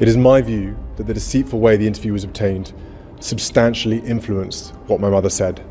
It is my view that the deceitful way the interview was obtained substantially influenced what my mother said.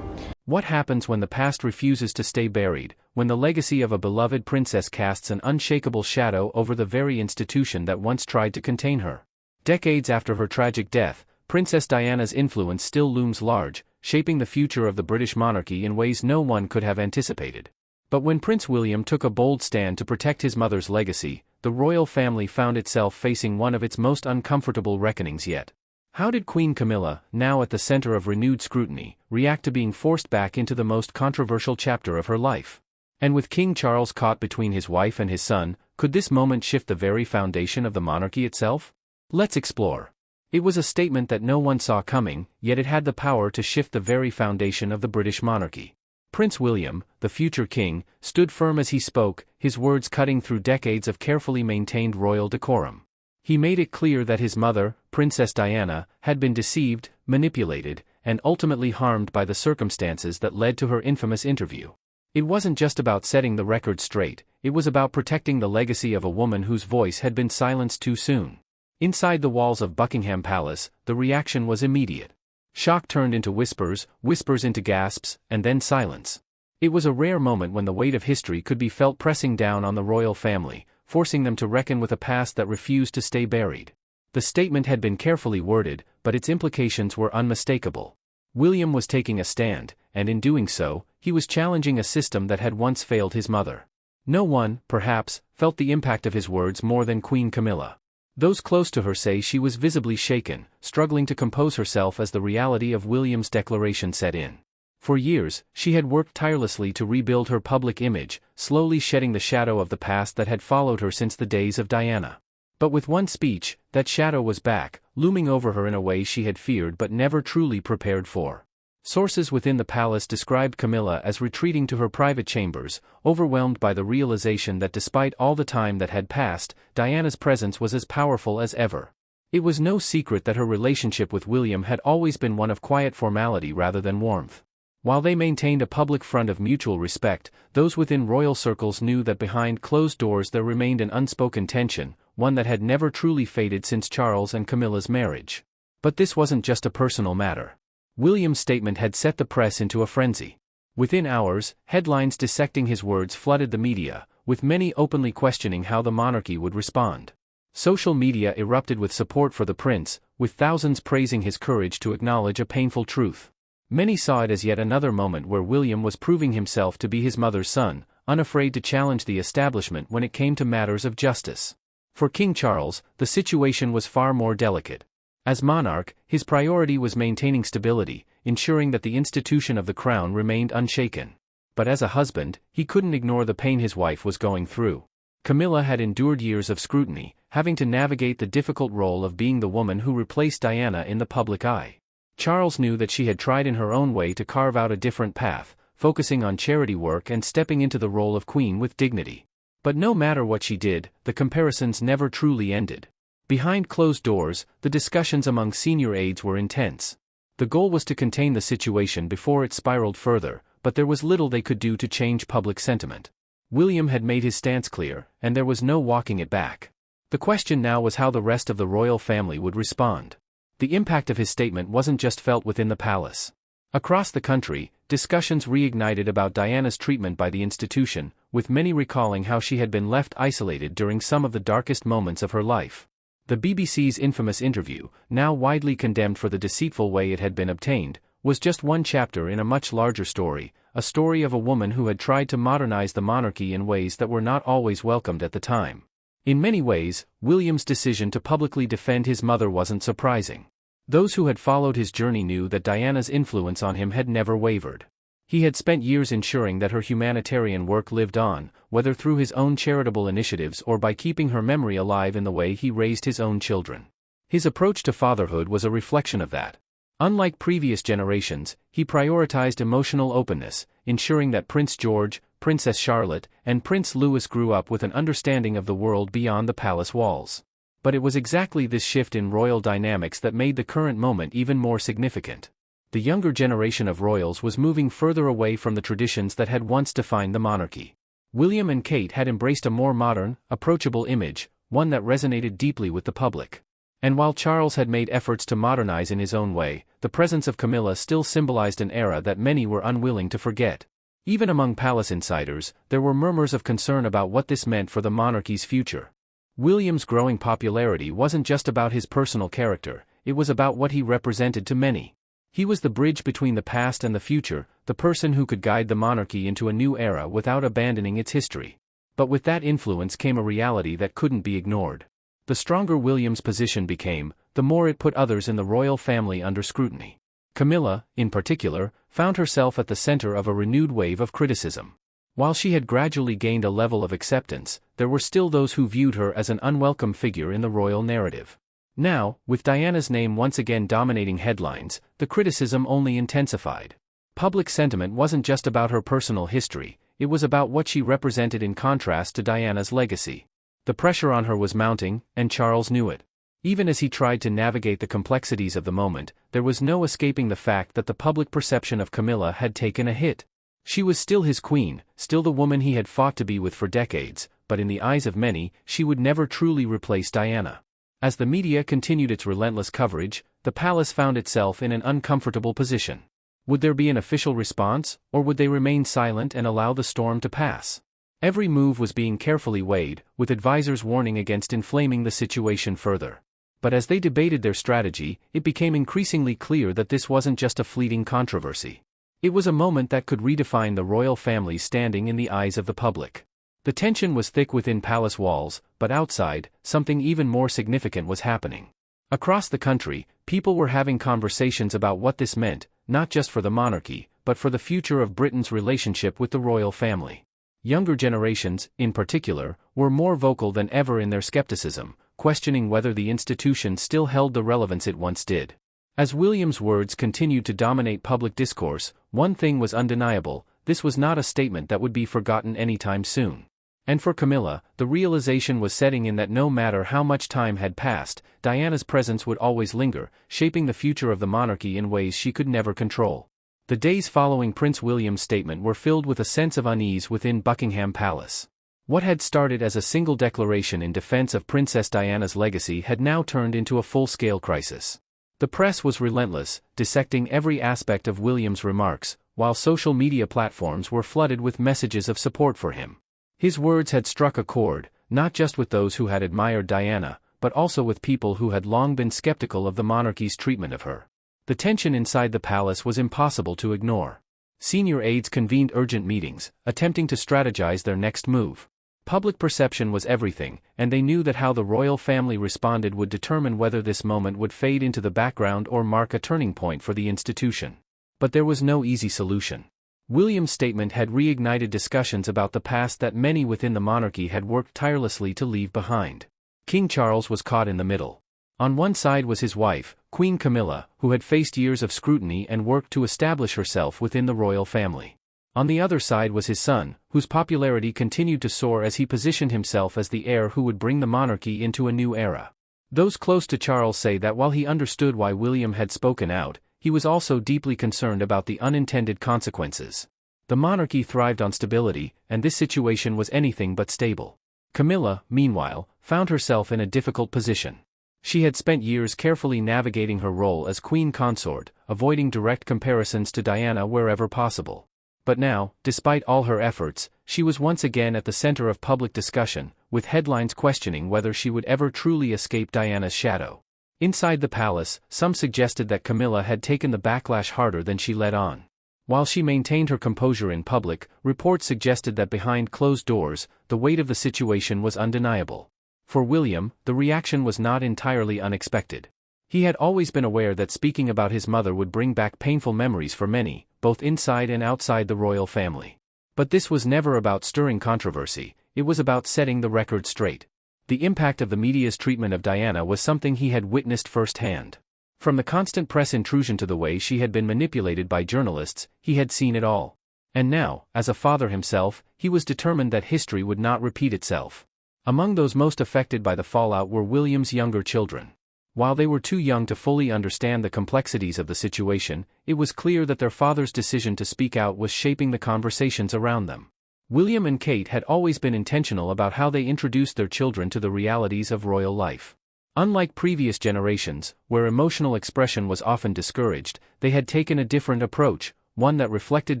What happens when the past refuses to stay buried, when the legacy of a beloved princess casts an unshakable shadow over the very institution that once tried to contain her? Decades after her tragic death, Princess Diana's influence still looms large, shaping the future of the British monarchy in ways no one could have anticipated. But when Prince William took a bold stand to protect his mother's legacy, the royal family found itself facing one of its most uncomfortable reckonings yet. How did Queen Camilla, now at the center of renewed scrutiny, react to being forced back into the most controversial chapter of her life? And with King Charles caught between his wife and his son, could this moment shift the very foundation of the monarchy itself? Let's explore. It was a statement that no one saw coming, yet it had the power to shift the very foundation of the British monarchy. Prince William, the future king, stood firm as he spoke, his words cutting through decades of carefully maintained royal decorum. He made it clear that his mother, Princess Diana, had been deceived, manipulated, and ultimately harmed by the circumstances that led to her infamous interview. It wasn't just about setting the record straight, it was about protecting the legacy of a woman whose voice had been silenced too soon. Inside the walls of Buckingham Palace, the reaction was immediate. Shock turned into whispers, whispers into gasps, and then silence. It was a rare moment when the weight of history could be felt pressing down on the royal family, forcing them to reckon with a past that refused to stay buried. The statement had been carefully worded, but its implications were unmistakable. William was taking a stand, and in doing so, he was challenging a system that had once failed his mother. No one, perhaps, felt the impact of his words more than Queen Camilla. Those close to her say she was visibly shaken, struggling to compose herself as the reality of William's declaration set in. For years, she had worked tirelessly to rebuild her public image, slowly shedding the shadow of the past that had followed her since the days of Diana. But with one speech, that shadow was back, looming over her in a way she had feared but never truly prepared for. Sources within the palace described Camilla as retreating to her private chambers, overwhelmed by the realization that despite all the time that had passed, Diana's presence was as powerful as ever. It was no secret that her relationship with William had always been one of quiet formality rather than warmth. While they maintained a public front of mutual respect, those within royal circles knew that behind closed doors there remained an unspoken tension, one that had never truly faded since Charles and Camilla's marriage. But this wasn't just a personal matter. William's statement had set the press into a frenzy. Within hours, headlines dissecting his words flooded the media, with many openly questioning how the monarchy would respond. Social media erupted with support for the prince, with thousands praising his courage to acknowledge a painful truth. Many saw it as yet another moment where William was proving himself to be his mother's son, unafraid to challenge the establishment when it came to matters of justice. For King Charles, the situation was far more delicate. As monarch, his priority was maintaining stability, ensuring that the institution of the crown remained unshaken. But as a husband, he couldn't ignore the pain his wife was going through. Camilla had endured years of scrutiny, having to navigate the difficult role of being the woman who replaced Diana in the public eye. Charles knew that she had tried in her own way to carve out a different path, focusing on charity work and stepping into the role of queen with dignity. But no matter what she did, the comparisons never truly ended. Behind closed doors, the discussions among senior aides were intense. The goal was to contain the situation before it spiraled further, but there was little they could do to change public sentiment. William had made his stance clear, and there was no walking it back. The question now was how the rest of the royal family would respond. The impact of his statement wasn't just felt within the palace. Across the country, discussions reignited about Diana's treatment by the institution, with many recalling how she had been left isolated during some of the darkest moments of her life. The BBC's infamous interview, now widely condemned for the deceitful way it had been obtained, was just one chapter in a much larger story, a story of a woman who had tried to modernize the monarchy in ways that were not always welcomed at the time. In many ways, William's decision to publicly defend his mother wasn't surprising. Those who had followed his journey knew that Diana's influence on him had never wavered. He had spent years ensuring that her humanitarian work lived on, whether through his own charitable initiatives or by keeping her memory alive in the way he raised his own children. His approach to fatherhood was a reflection of that. Unlike previous generations, he prioritized emotional openness, ensuring that Prince George, Princess Charlotte, and Prince Louis grew up with an understanding of the world beyond the palace walls. But it was exactly this shift in royal dynamics that made the current moment even more significant. The younger generation of royals was moving further away from the traditions that had once defined the monarchy. William and Kate had embraced a more modern, approachable image, one that resonated deeply with the public. And while Charles had made efforts to modernize in his own way, the presence of Camilla still symbolized an era that many were unwilling to forget. Even among palace insiders, there were murmurs of concern about what this meant for the monarchy's future. William's growing popularity wasn't just about his personal character, it was about what he represented to many. He was the bridge between the past and the future, the person who could guide the monarchy into a new era without abandoning its history. But with that influence came a reality that couldn't be ignored. The stronger William's position became, the more it put others in the royal family under scrutiny. Camilla, in particular, found herself at the center of a renewed wave of criticism. While she had gradually gained a level of acceptance, there were still those who viewed her as an unwelcome figure in the royal narrative. Now, with Diana's name once again dominating headlines, the criticism only intensified. Public sentiment wasn't just about her personal history, it was about what she represented in contrast to Diana's legacy. The pressure on her was mounting, and Charles knew it. Even as he tried to navigate the complexities of the moment, there was no escaping the fact that the public perception of Camilla had taken a hit. She was still his queen, still the woman he had fought to be with for decades, but in the eyes of many, she would never truly replace Diana. As the media continued its relentless coverage, the palace found itself in an uncomfortable position. Would there be an official response, or would they remain silent and allow the storm to pass? Every move was being carefully weighed, with advisors warning against inflaming the situation further. But as they debated their strategy, it became increasingly clear that this wasn't just a fleeting controversy. It was a moment that could redefine the royal family's standing in the eyes of the public. The tension was thick within palace walls, but outside, something even more significant was happening. Across the country, people were having conversations about what this meant, not just for the monarchy, but for the future of Britain's relationship with the royal family. Younger generations, in particular, were more vocal than ever in their skepticism, questioning whether the institution still held the relevance it once did. As William's words continued to dominate public discourse, one thing was undeniable: this was not a statement that would be forgotten anytime soon. And for Camilla, the realization was setting in that no matter how much time had passed, Diana's presence would always linger, shaping the future of the monarchy in ways she could never control. The days following Prince William's statement were filled with a sense of unease within Buckingham Palace. What had started as a single declaration in defense of Princess Diana's legacy had now turned into a full-scale crisis. The press was relentless, dissecting every aspect of William's remarks, while social media platforms were flooded with messages of support for him. His words had struck a chord, not just with those who had admired Diana, but also with people who had long been skeptical of the monarchy's treatment of her. The tension inside the palace was impossible to ignore. Senior aides convened urgent meetings, attempting to strategize their next move. Public perception was everything, and they knew that how the royal family responded would determine whether this moment would fade into the background or mark a turning point for the institution. But there was no easy solution. William's statement had reignited discussions about the past that many within the monarchy had worked tirelessly to leave behind. King Charles was caught in the middle. On one side was his wife, Queen Camilla, who had faced years of scrutiny and worked to establish herself within the royal family. On the other side was his son, whose popularity continued to soar as he positioned himself as the heir who would bring the monarchy into a new era. Those close to Charles say that while he understood why William had spoken out, he was also deeply concerned about the unintended consequences. The monarchy thrived on stability, and this situation was anything but stable. Camilla, meanwhile, found herself in a difficult position. She had spent years carefully navigating her role as queen consort, avoiding direct comparisons to Diana wherever possible. But now, despite all her efforts, she was once again at the center of public discussion, with headlines questioning whether she would ever truly escape Diana's shadow. Inside the palace, some suggested that Camilla had taken the backlash harder than she let on. While she maintained her composure in public, reports suggested that behind closed doors, the weight of the situation was undeniable. For William, the reaction was not entirely unexpected. He had always been aware that speaking about his mother would bring back painful memories for many, both inside and outside the royal family. But this was never about stirring controversy, it was about setting the record straight. The impact of the media's treatment of Diana was something he had witnessed firsthand. From the constant press intrusion to the way she had been manipulated by journalists, he had seen it all. And now, as a father himself, he was determined that history would not repeat itself. Among those most affected by the fallout were William's younger children. While they were too young to fully understand the complexities of the situation, it was clear that their father's decision to speak out was shaping the conversations around them. William and Kate had always been intentional about how they introduced their children to the realities of royal life. Unlike previous generations, where emotional expression was often discouraged, they had taken a different approach, one that reflected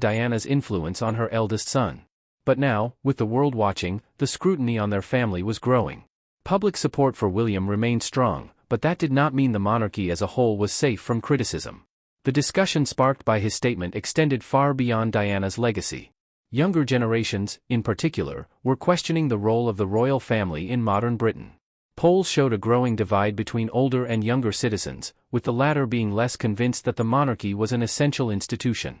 Diana's influence on her eldest son. But now, with the world watching, the scrutiny on their family was growing. Public support for William remained strong, but that did not mean the monarchy as a whole was safe from criticism. The discussion sparked by his statement extended far beyond Diana's legacy. Younger generations, in particular, were questioning the role of the royal family in modern Britain. Polls showed a growing divide between older and younger citizens, with the latter being less convinced that the monarchy was an essential institution.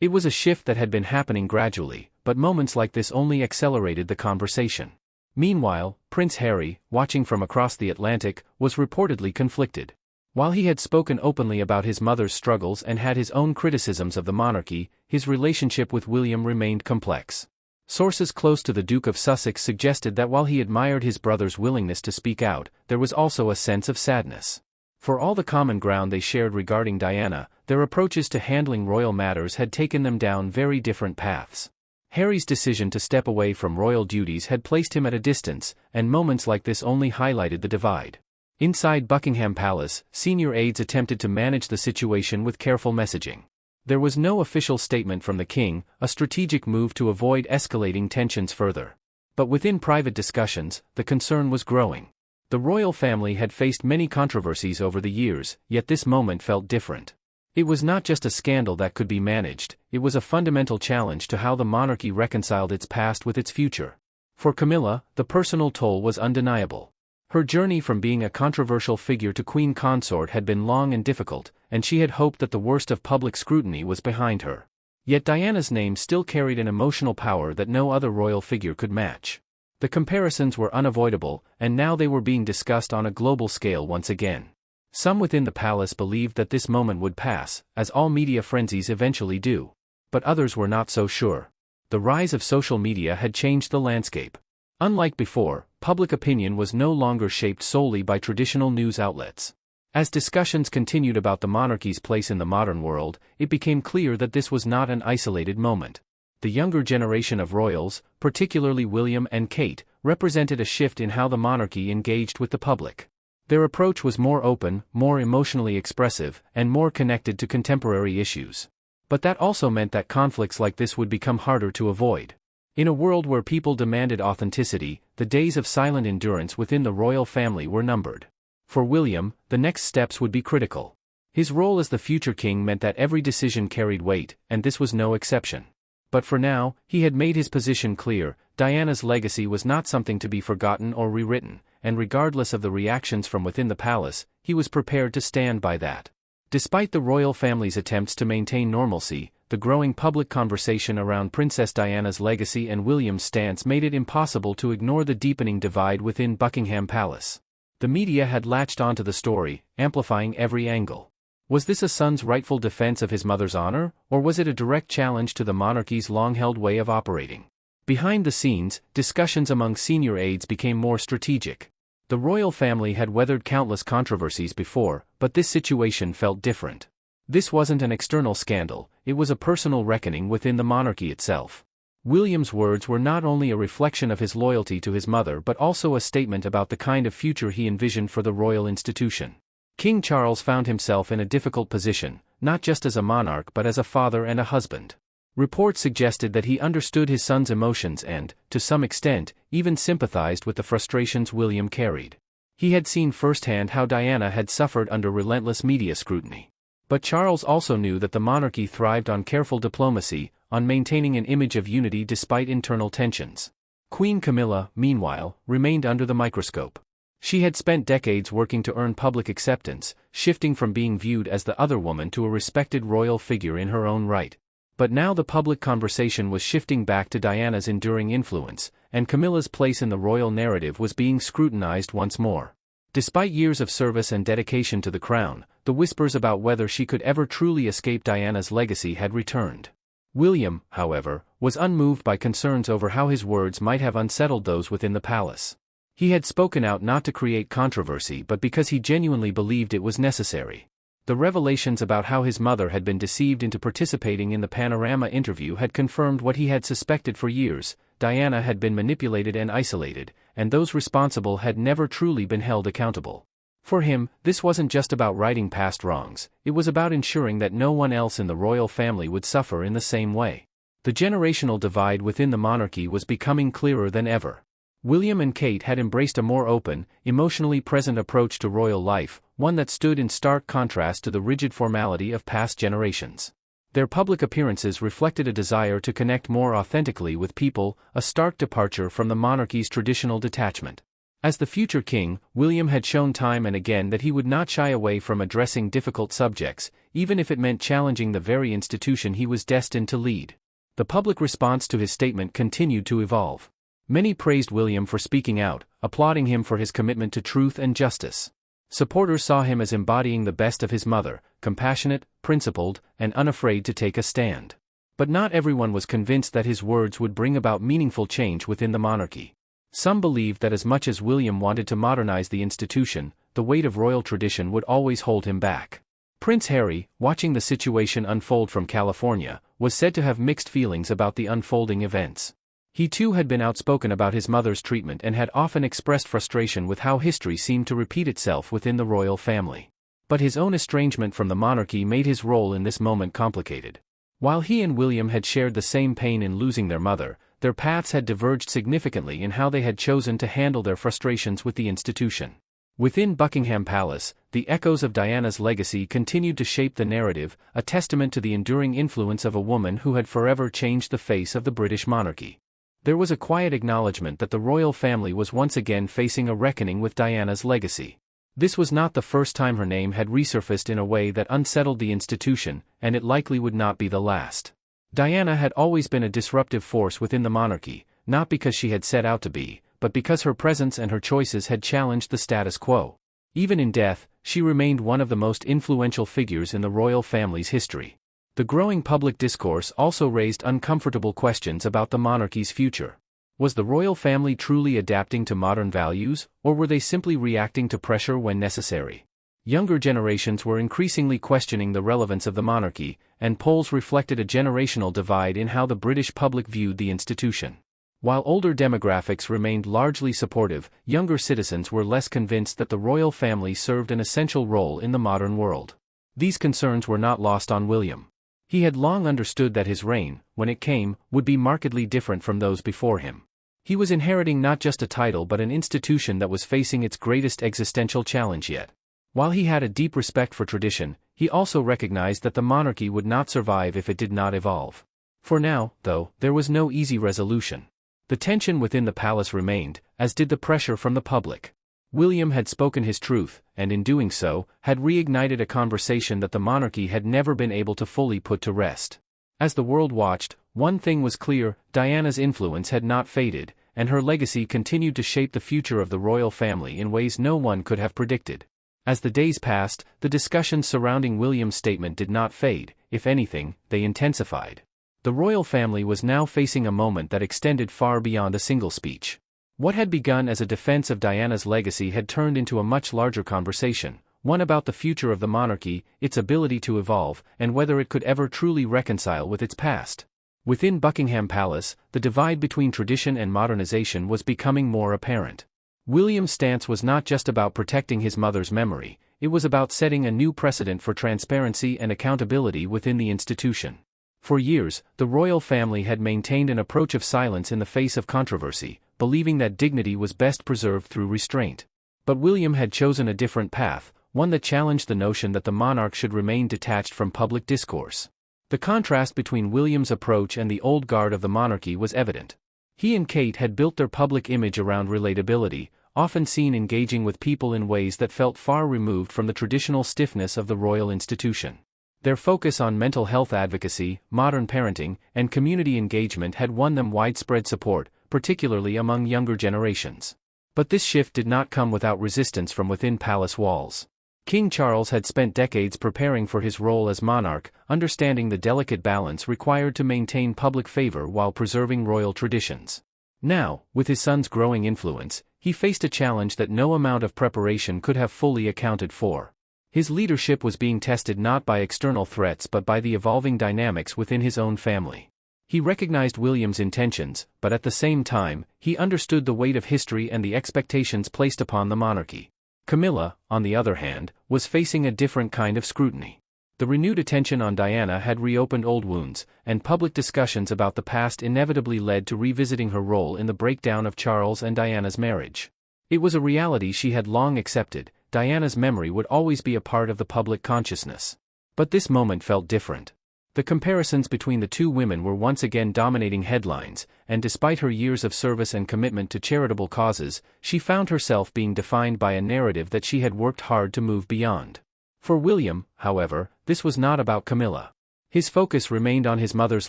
It was a shift that had been happening gradually, but moments like this only accelerated the conversation. Meanwhile, Prince Harry, watching from across the Atlantic, was reportedly conflicted. While he had spoken openly about his mother's struggles and had his own criticisms of the monarchy, his relationship with William remained complex. Sources close to the Duke of Sussex suggested that while he admired his brother's willingness to speak out, there was also a sense of sadness. For all the common ground they shared regarding Diana, their approaches to handling royal matters had taken them down very different paths. Harry's decision to step away from royal duties had placed him at a distance, and moments like this only highlighted the divide. Inside Buckingham Palace, senior aides attempted to manage the situation with careful messaging. There was no official statement from the king, a strategic move to avoid escalating tensions further. But within private discussions, the concern was growing. The royal family had faced many controversies over the years, yet this moment felt different. It was not just a scandal that could be managed, it was a fundamental challenge to how the monarchy reconciled its past with its future. For Camilla, the personal toll was undeniable. Her journey from being a controversial figure to queen consort had been long and difficult, and she had hoped that the worst of public scrutiny was behind her. Yet Diana's name still carried an emotional power that no other royal figure could match. The comparisons were unavoidable, and now they were being discussed on a global scale once again. Some within the palace believed that this moment would pass, as all media frenzies eventually do. But others were not so sure. The rise of social media had changed the landscape. Unlike before, public opinion was no longer shaped solely by traditional news outlets. As discussions continued about the monarchy's place in the modern world, it became clear that this was not an isolated moment. The younger generation of royals, particularly William and Kate, represented a shift in how the monarchy engaged with the public. Their approach was more open, more emotionally expressive, and more connected to contemporary issues. But that also meant that conflicts like this would become harder to avoid. In a world where people demanded authenticity, the days of silent endurance within the royal family were numbered. For William, the next steps would be critical. His role as the future king meant that every decision carried weight, and this was no exception. But for now, he had made his position clear: Diana's legacy was not something to be forgotten or rewritten, and regardless of the reactions from within the palace, he was prepared to stand by that. Despite the royal family's attempts to maintain normalcy, the growing public conversation around Princess Diana's legacy and William's stance made it impossible to ignore the deepening divide within Buckingham Palace. The media had latched onto the story, amplifying every angle. Was this a son's rightful defense of his mother's honor, or was it a direct challenge to the monarchy's long-held way of operating? Behind the scenes, discussions among senior aides became more strategic. The royal family had weathered countless controversies before, but this situation felt different. This wasn't an external scandal, it was a personal reckoning within the monarchy itself. William's words were not only a reflection of his loyalty to his mother but also a statement about the kind of future he envisioned for the royal institution. King Charles found himself in a difficult position, not just as a monarch but as a father and a husband. Reports suggested that he understood his son's emotions and, to some extent, even sympathized with the frustrations William carried. He had seen firsthand how Diana had suffered under relentless media scrutiny. But Charles also knew that the monarchy thrived on careful diplomacy, on maintaining an image of unity despite internal tensions. Queen Camilla, meanwhile, remained under the microscope. She had spent decades working to earn public acceptance, shifting from being viewed as the other woman to a respected royal figure in her own right. But now the public conversation was shifting back to Diana's enduring influence, and Camilla's place in the royal narrative was being scrutinized once more. Despite years of service and dedication to the crown, the whispers about whether she could ever truly escape Diana's legacy had returned. William, however, was unmoved by concerns over how his words might have unsettled those within the palace. He had spoken out not to create controversy but because he genuinely believed it was necessary. The revelations about how his mother had been deceived into participating in the Panorama interview had confirmed what he had suspected for years: Diana had been manipulated and isolated, and those responsible had never truly been held accountable. For him, this wasn't just about righting past wrongs, it was about ensuring that no one else in the royal family would suffer in the same way. The generational divide within the monarchy was becoming clearer than ever. William and Kate had embraced a more open, emotionally present approach to royal life, one that stood in stark contrast to the rigid formality of past generations. Their public appearances reflected a desire to connect more authentically with people, a stark departure from the monarchy's traditional detachment. As the future king, William had shown time and again that he would not shy away from addressing difficult subjects, even if it meant challenging the very institution he was destined to lead. The public response to his statement continued to evolve. Many praised William for speaking out, applauding him for his commitment to truth and justice. Supporters saw him as embodying the best of his mother, compassionate, principled, and unafraid to take a stand. But not everyone was convinced that his words would bring about meaningful change within the monarchy. Some believed that as much as William wanted to modernize the institution, the weight of royal tradition would always hold him back. Prince Harry, watching the situation unfold from California, was said to have mixed feelings about the unfolding events. He too had been outspoken about his mother's treatment and had often expressed frustration with how history seemed to repeat itself within the royal family. But his own estrangement from the monarchy made his role in this moment complicated. While he and William had shared the same pain in losing their mother, their paths had diverged significantly in how they had chosen to handle their frustrations with the institution. Within Buckingham Palace, the echoes of Diana's legacy continued to shape the narrative, a testament to the enduring influence of a woman who had forever changed the face of the British monarchy. There was a quiet acknowledgement that the royal family was once again facing a reckoning with Diana's legacy. This was not the first time her name had resurfaced in a way that unsettled the institution, and it likely would not be the last. Diana had always been a disruptive force within the monarchy, not because she had set out to be, but because her presence and her choices had challenged the status quo. Even in death, she remained one of the most influential figures in the royal family's history. The growing public discourse also raised uncomfortable questions about the monarchy's future. Was the royal family truly adapting to modern values, or were they simply reacting to pressure when necessary? Younger generations were increasingly questioning the relevance of the monarchy, and polls reflected a generational divide in how the British public viewed the institution. While older demographics remained largely supportive, younger citizens were less convinced that the royal family served an essential role in the modern world. These concerns were not lost on William. He had long understood that his reign, when it came, would be markedly different from those before him. He was inheriting not just a title but an institution that was facing its greatest existential challenge yet. While he had a deep respect for tradition, he also recognized that the monarchy would not survive if it did not evolve. For now, though, there was no easy resolution. The tension within the palace remained, as did the pressure from the public. William had spoken his truth, and in doing so, had reignited a conversation that the monarchy had never been able to fully put to rest. As the world watched, one thing was clear: Diana's influence had not faded, and her legacy continued to shape the future of the royal family in ways no one could have predicted. As the days passed, the discussions surrounding William's statement did not fade; if anything, they intensified. The royal family was now facing a moment that extended far beyond a single speech. What had begun as a defense of Diana's legacy had turned into a much larger conversation, one about the future of the monarchy, its ability to evolve, and whether it could ever truly reconcile with its past. Within Buckingham Palace, the divide between tradition and modernization was becoming more apparent. William's stance was not just about protecting his mother's memory, it was about setting a new precedent for transparency and accountability within the institution. For years, the royal family had maintained an approach of silence in the face of controversy, believing that dignity was best preserved through restraint. But William had chosen a different path, one that challenged the notion that the monarch should remain detached from public discourse. The contrast between William's approach and the old guard of the monarchy was evident. He and Kate had built their public image around relatability, often seen engaging with people in ways that felt far removed from the traditional stiffness of the royal institution. Their focus on mental health advocacy, modern parenting, and community engagement had won them widespread support, particularly among younger generations. But this shift did not come without resistance from within palace walls. King Charles had spent decades preparing for his role as monarch, understanding the delicate balance required to maintain public favor while preserving royal traditions. Now, with his son's growing influence, he faced a challenge that no amount of preparation could have fully accounted for. His leadership was being tested not by external threats but by the evolving dynamics within his own family. He recognized William's intentions, but at the same time, he understood the weight of history and the expectations placed upon the monarchy. Camilla, on the other hand, was facing a different kind of scrutiny. The renewed attention on Diana had reopened old wounds, and public discussions about the past inevitably led to revisiting her role in the breakdown of Charles and Diana's marriage. It was a reality she had long accepted. Diana's memory would always be a part of the public consciousness. But this moment felt different. The comparisons between the two women were once again dominating headlines, and despite her years of service and commitment to charitable causes, she found herself being defined by a narrative that she had worked hard to move beyond. For William, however, this was not about Camilla. His focus remained on his mother's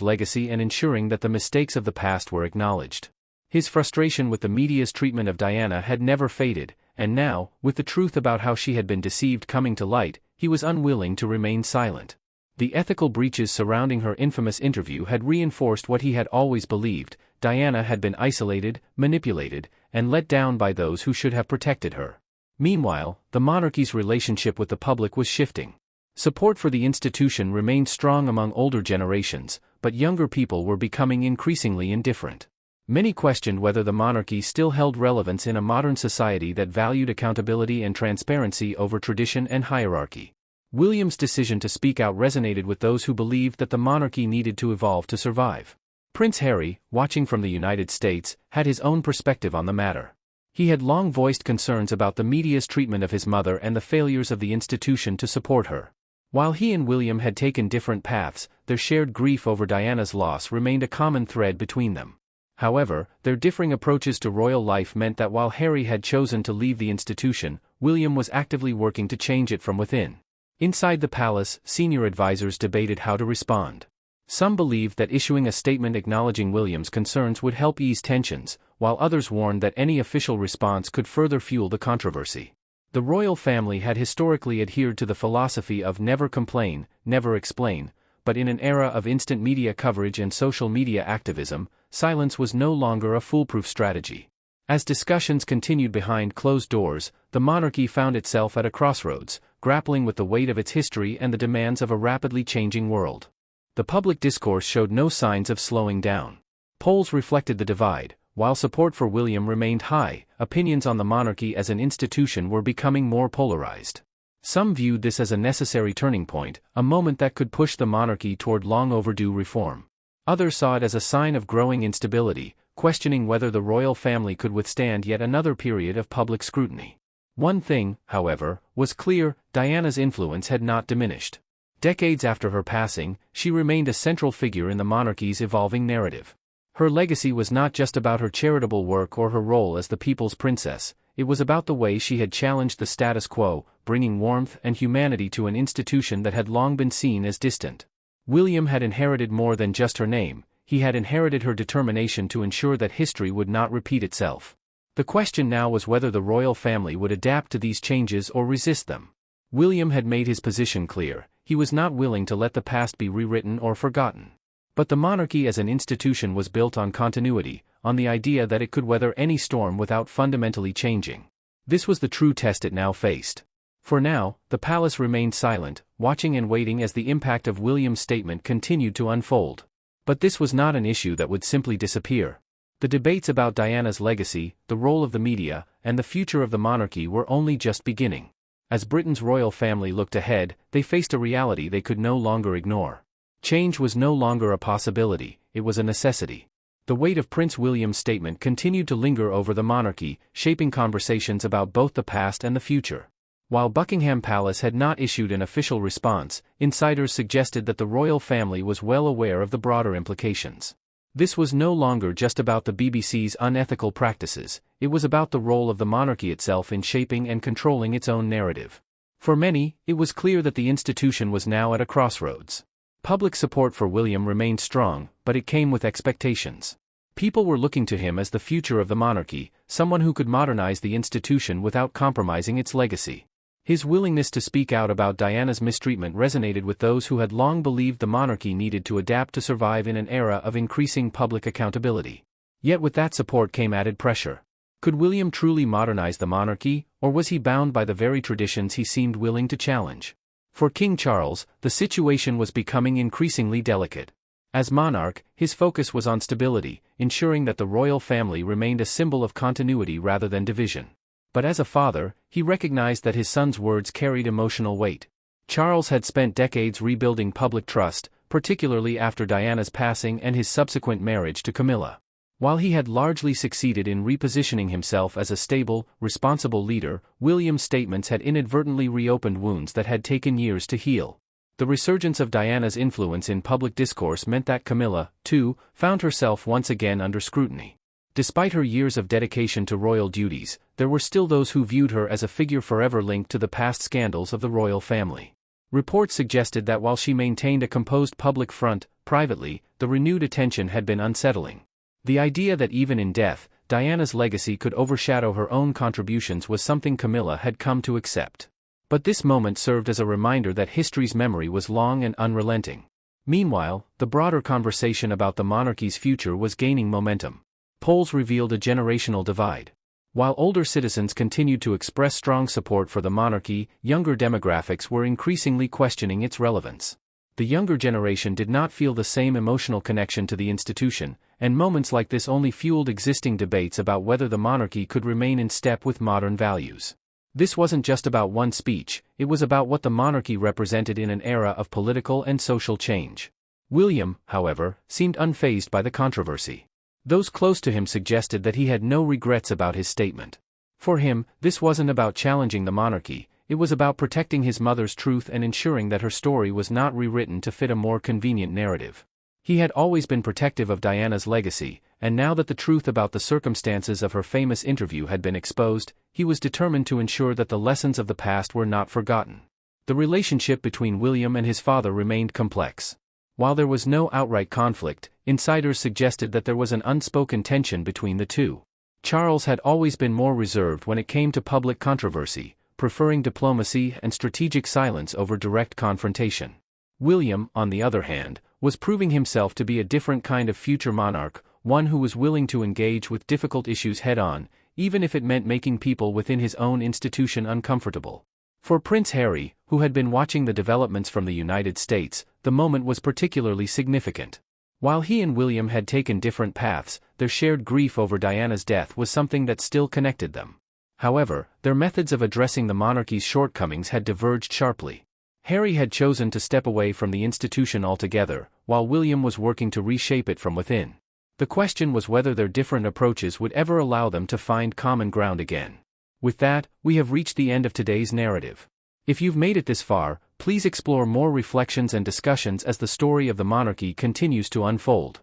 legacy and ensuring that the mistakes of the past were acknowledged. His frustration with the media's treatment of Diana had never faded, and now, with the truth about how she had been deceived coming to light, he was unwilling to remain silent. The ethical breaches surrounding her infamous interview had reinforced what he had always believed: Diana had been isolated, manipulated, and let down by those who should have protected her. Meanwhile, the monarchy's relationship with the public was shifting. Support for the institution remained strong among older generations, but younger people were becoming increasingly indifferent. Many questioned whether the monarchy still held relevance in a modern society that valued accountability and transparency over tradition and hierarchy. William's decision to speak out resonated with those who believed that the monarchy needed to evolve to survive. Prince Harry, watching from the United States, had his own perspective on the matter. He had long voiced concerns about the media's treatment of his mother and the failures of the institution to support her. While he and William had taken different paths, their shared grief over Diana's loss remained a common thread between them. However, their differing approaches to royal life meant that while Harry had chosen to leave the institution, William was actively working to change it from within. Inside the palace, senior advisors debated how to respond. Some believed that issuing a statement acknowledging William's concerns would help ease tensions, while others warned that any official response could further fuel the controversy. The royal family had historically adhered to the philosophy of never complain, never explain, but in an era of instant media coverage and social media activism, silence was no longer a foolproof strategy. As discussions continued behind closed doors, the monarchy found itself at a crossroads, grappling with the weight of its history and the demands of a rapidly changing world. The public discourse showed no signs of slowing down. Polls reflected the divide. While support for William remained high, opinions on the monarchy as an institution were becoming more polarized. Some viewed this as a necessary turning point, a moment that could push the monarchy toward long overdue reform. Others saw it as a sign of growing instability, questioning whether the royal family could withstand yet another period of public scrutiny. One thing, however, was clear: Diana's influence had not diminished. Decades after her passing, she remained a central figure in the monarchy's evolving narrative. Her legacy was not just about her charitable work or her role as the people's princess, it was about the way she had challenged the status quo, bringing warmth and humanity to an institution that had long been seen as distant. William had inherited more than just her name; he had inherited her determination to ensure that history would not repeat itself. The question now was whether the royal family would adapt to these changes or resist them. William had made his position clear: he was not willing to let the past be rewritten or forgotten. But the monarchy as an institution was built on continuity, on the idea that it could weather any storm without fundamentally changing. This was the true test it now faced. For now, the palace remained silent, watching and waiting as the impact of William's statement continued to unfold. But this was not an issue that would simply disappear. The debates about Diana's legacy, the role of the media, and the future of the monarchy were only just beginning. As Britain's royal family looked ahead, they faced a reality they could no longer ignore. Change was no longer a possibility, it was a necessity. The weight of Prince William's statement continued to linger over the monarchy, shaping conversations about both the past and the future. While Buckingham Palace had not issued an official response, insiders suggested that the royal family was well aware of the broader implications. This was no longer just about the BBC's unethical practices, it was about the role of the monarchy itself in shaping and controlling its own narrative. For many, it was clear that the institution was now at a crossroads. Public support for William remained strong, but it came with expectations. People were looking to him as the future of the monarchy, someone who could modernize the institution without compromising its legacy. His willingness to speak out about Diana's mistreatment resonated with those who had long believed the monarchy needed to adapt to survive in an era of increasing public accountability. Yet with that support came added pressure. Could William truly modernize the monarchy, or was he bound by the very traditions he seemed willing to challenge? For King Charles, the situation was becoming increasingly delicate. As monarch, his focus was on stability, ensuring that the royal family remained a symbol of continuity rather than division. But as a father, he recognized that his son's words carried emotional weight. Charles had spent decades rebuilding public trust, particularly after Diana's passing and his subsequent marriage to Camilla. While he had largely succeeded in repositioning himself as a stable, responsible leader, William's statements had inadvertently reopened wounds that had taken years to heal. The resurgence of Diana's influence in public discourse meant that Camilla, too, found herself once again under scrutiny. Despite her years of dedication to royal duties, there were still those who viewed her as a figure forever linked to the past scandals of the royal family. Reports suggested that while she maintained a composed public front, privately, the renewed attention had been unsettling. The idea that even in death, Diana's legacy could overshadow her own contributions was something Camilla had come to accept. But this moment served as a reminder that history's memory was long and unrelenting. Meanwhile, the broader conversation about the monarchy's future was gaining momentum. Polls revealed a generational divide. While older citizens continued to express strong support for the monarchy, younger demographics were increasingly questioning its relevance. The younger generation did not feel the same emotional connection to the institution, and moments like this only fueled existing debates about whether the monarchy could remain in step with modern values. This wasn't just about one speech, it was about what the monarchy represented in an era of political and social change. William, however, seemed unfazed by the controversy. Those close to him suggested that he had no regrets about his statement. For him, this wasn't about challenging the monarchy, it was about protecting his mother's truth and ensuring that her story was not rewritten to fit a more convenient narrative. He had always been protective of Diana's legacy, and now that the truth about the circumstances of her famous interview had been exposed, he was determined to ensure that the lessons of the past were not forgotten. The relationship between William and his father remained complex. While there was no outright conflict, insiders suggested that there was an unspoken tension between the two. Charles had always been more reserved when it came to public controversy, preferring diplomacy and strategic silence over direct confrontation. William, on the other hand, was proving himself to be a different kind of future monarch, one who was willing to engage with difficult issues head-on, even if it meant making people within his own institution uncomfortable. For Prince Harry, who had been watching the developments from the United States, the moment was particularly significant. While he and William had taken different paths, their shared grief over Diana's death was something that still connected them. However, their methods of addressing the monarchy's shortcomings had diverged sharply. Harry had chosen to step away from the institution altogether, while William was working to reshape it from within. The question was whether their different approaches would ever allow them to find common ground again. With that, we have reached the end of today's narrative. If you've made it this far, please explore more reflections and discussions as the story of the monarchy continues to unfold.